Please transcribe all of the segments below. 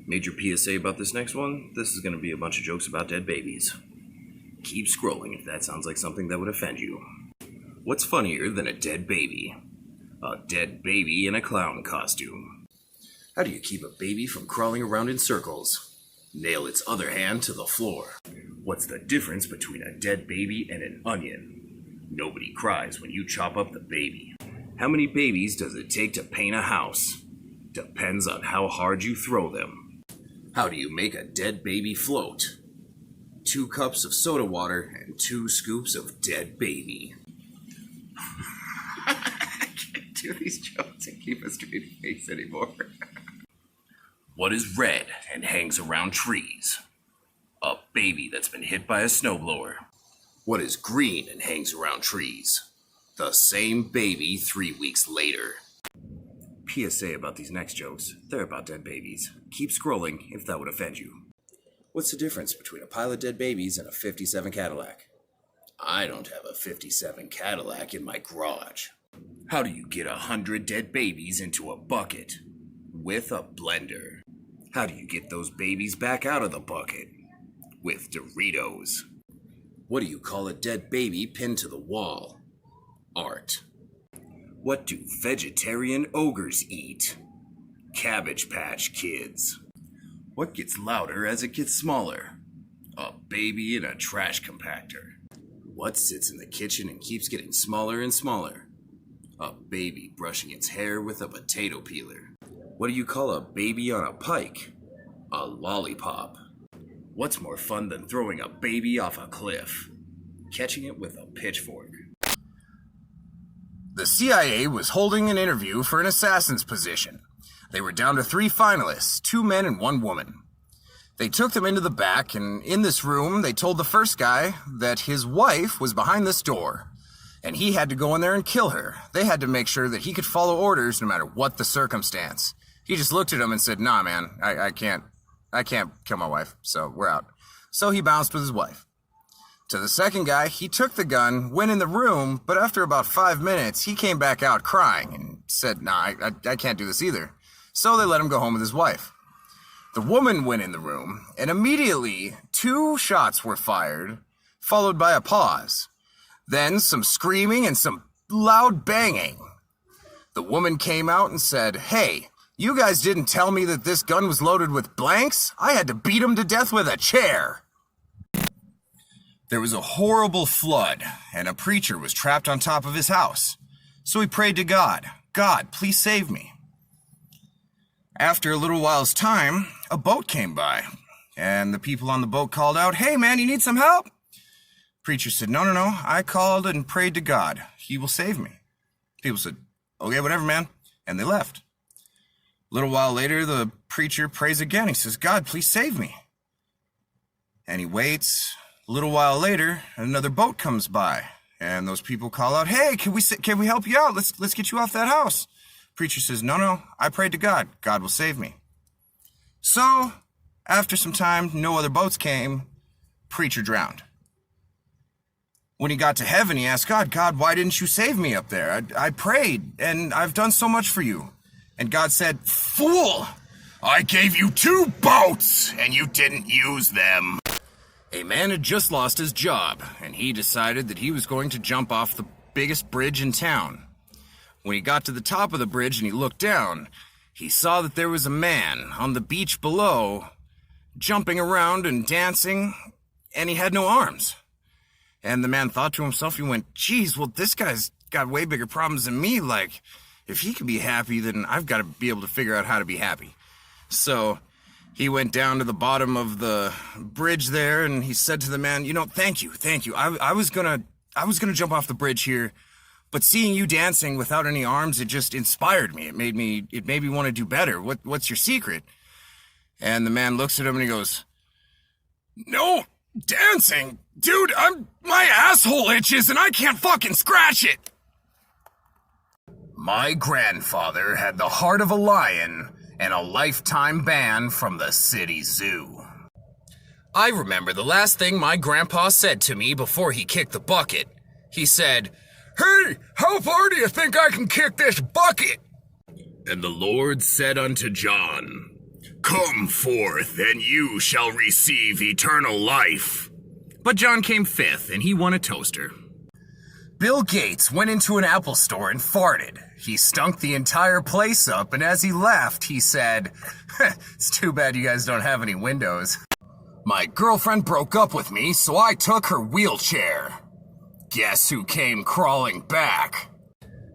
Major PSA about this next one. This is going to be a bunch of jokes about dead babies. Keep scrolling if that sounds like something that would offend you. What's funnier than a dead baby? A dead baby in a clown costume. How do you keep a baby from crawling around in circles? Nail its other hand to the floor. What's the difference between a dead baby and an onion? Nobody cries when you chop up the baby. How many babies does it take to paint a house? Depends on how hard you throw them. How do you make a dead baby float? 2 cups of soda water and 2 scoops of dead baby. I can't do these jokes and keep a straight face anymore. What is red and hangs around trees? A baby that's been hit by a snowblower. What is green and hangs around trees? The same baby 3 weeks later. PSA about these next jokes. They're about dead babies. Keep scrolling if that would offend you. What's the difference between a pile of dead babies and a 57 Cadillac? I don't have a 57 Cadillac in my garage. How do you get 100 dead babies into a bucket? With a blender. How do you get those babies back out of the bucket? With Doritos. What do you call a dead baby pinned to the wall? Art. What do vegetarian ogres eat? Cabbage Patch Kids. What gets louder as it gets smaller? A baby in a trash compactor. What sits in the kitchen and keeps getting smaller and smaller? A baby brushing its hair with a potato peeler. What do you call a baby on a pike? A lollipop. What's more fun than throwing a baby off a cliff? Catching it with a pitchfork. The CIA was holding an interview for an assassin's position. They were down to 3 finalists, 2 men and 1 woman. They took them into the back, and in this room, they told the first guy that his wife was behind this door, and he had to go in there and kill her. They had to make sure that he could follow orders no matter what the circumstance. He just looked at him and said, "Nah, man, I can't kill my wife, so we're out." So he bounced with his wife. To the second guy, he took the gun, went in the room, but after about 5 minutes, he came back out crying and said, "Nah, I can't do this either." So they let him go home with his wife. The woman went in the room, and immediately 2 shots were fired, followed by a pause. Then some screaming and some loud banging. The woman came out and said, "Hey, you guys didn't tell me that this gun was loaded with blanks? I had to beat him to death with a chair." There was a horrible flood, and a preacher was trapped on top of his house. So he prayed to God, "God, please save me." After a little while's time, a boat came by, and the people on the boat called out, "Hey man, you need some help?" Preacher said, No, I called and prayed to God. He will save me." People said, "Okay, whatever, man," and they left. A little while later, the preacher prays again. He says, "God, please save me." And he waits. A little while later, another boat comes by, and those people call out, "Hey, can we help you out? Let's get you off that house." Preacher says, No, I prayed to God. God will save me." So, after some time, no other boats came. Preacher drowned. When he got to heaven, he asked God, "God, why didn't you save me up there? I prayed, and I've done so much for you." And God said, "Fool! I gave you 2 boats, and you didn't use them." A man had just lost his job, and he decided that he was going to jump off the biggest bridge in town. When he got to the top of the bridge and he looked down, he saw that there was a man on the beach below, jumping around and dancing, and he had no arms. And the man thought to himself, he went, "Geez, well, this guy's got way bigger problems than me. Like, if he can be happy, then I've got to be able to figure out how to be happy." So he went down to the bottom of the bridge there, and he said to the man, Thank you. I was gonna jump off the bridge here, but seeing you dancing without any arms, it just inspired me. It made me want to do better. What's your secret?" And the man looks at him and he goes, "No, dancing? Dude, my asshole itches and I can't fucking scratch it." My grandfather had the heart of a lion and a lifetime ban from the city zoo. I remember the last thing my grandpa said to me before he kicked the bucket. He said, "Hey, how far do you think I can kick this bucket?" And the Lord said unto John, "Come forth, and you shall receive eternal life." But John came fifth, and he won a toaster. Bill Gates went into an Apple store and farted. He stunk the entire place up, and as he left, he said, "It's too bad you guys don't have any windows." My girlfriend broke up with me, so I took her wheelchair. Guess who came crawling back?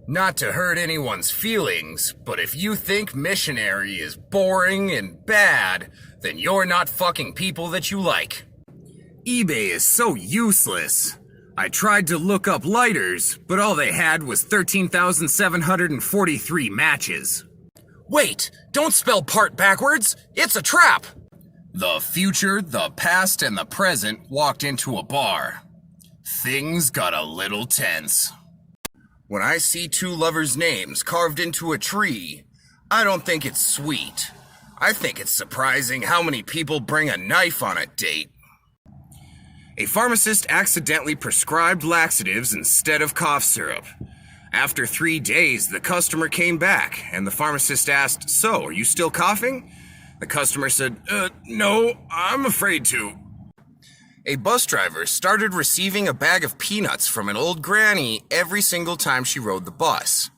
Not to hurt anyone's feelings, but if you think missionary is boring and bad, then you're not fucking people that you like. eBay is so useless. I tried to look up lighters, but all they had was 13,743 matches. Wait, don't spell part backwards. It's a trap. The future, the past, and the present walked into a bar. Things got a little tense. When I see two lovers' names carved into a tree, I don't think it's sweet. I think it's surprising how many people bring a knife on a date. A pharmacist accidentally prescribed laxatives instead of cough syrup. After 3 days, the customer came back, and the pharmacist asked, "So, are you still coughing?" The customer said, "No, I'm afraid to." A bus driver started receiving a bag of peanuts from an old granny every single time she rode the bus.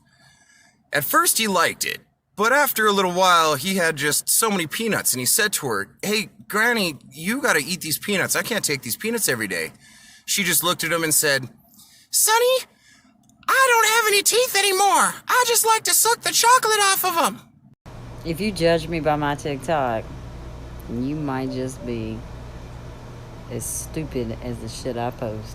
At first he liked it, but after a little while he had just so many peanuts, and he said to her, "Hey, Granny, you gotta eat these peanuts. I can't take these peanuts every day." She just looked at him and said, "Sonny, I don't have any teeth anymore. I just like to suck the chocolate off of them." If you judge me by my TikTok, you might just be as stupid as the shit I post.